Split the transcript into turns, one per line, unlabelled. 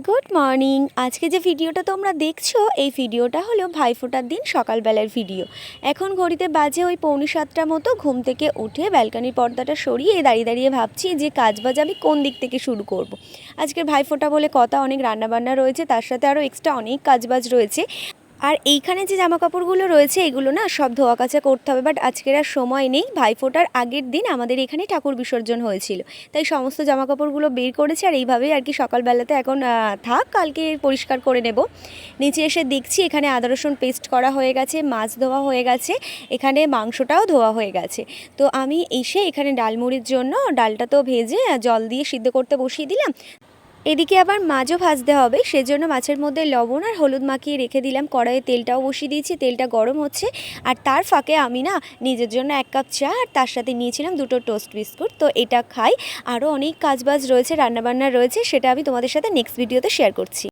Good morning. আজকে যে ভিডিওটা তোমরা দেখছো এই ভিডিওটা হলো ভাইফোঁটার দিন সকালবেলার ভিডিও। এখন ঘড়িতে বাজে ওই 6:45 মতো। ঘুম থেকে উঠে ব্যালকনির পর্দাটা সরিয়ে দাঁড়িয়ে দাঁড়িয়ে ভাবছি যে কাজবাজ আমি কোন দিক থেকে শুরু করব। আজকের ভাইফোঁটা বলে কথা, অনেক রান্নাবান্না রয়েছে, তার সাথে আরও এক্সট্রা অনেক কাজবাজ রয়েছে। আর এইখানে যে জামা কাপড়গুলো রয়েছে এগুলো না সব ধোয়া কাচা করতে হবে, বাট আজকের আর সময় নেই। ভাইফোঁটার আগের দিন আমাদের এখানে ঠাকুর বিসর্জন হয়েছিল, তাই সমস্ত জামা কাপড়গুলো বের করেছে। আর এইভাবেই আর কি সকালবেলাতে এখন থাক, কালকে পরিষ্কার করে নেব। নিচে এসে দেখছি এখানে আদা রসুন পেস্ট করা হয়ে গেছে, মাছ ধোয়া হয়ে গেছে, এখানে মাংসটাও ধোয়া হয়ে গেছে। তো আমি এসে এখানে ডালমুড়ির জন্য ডালটা তো ভেজে জল দিয়ে সিদ্ধ করতে বসিয়ে দিলাম। এদিকে আবার মাছও ভাজতে হবে, সেজন্য মাছের মধ্যে লবণ আর হলুদ মাখিয়ে রেখে দিলাম। কড়াইয়ে তেলটাও বসিয়ে দিয়েছি, তেলটা গরম হচ্ছে। আর তার ফাঁকে আমি না নিজের জন্য 1 কাপ চা আর তার সাথে নিয়েছিলাম 2টো টোস্ট বিস্কুট। তো এটা খাই। আরও অনেক কাজবাজ রয়েছে, রান্নাবান্না রয়েছে, সেটা আমি তোমাদের সাথে নেক্সট ভিডিওতে শেয়ার করছি।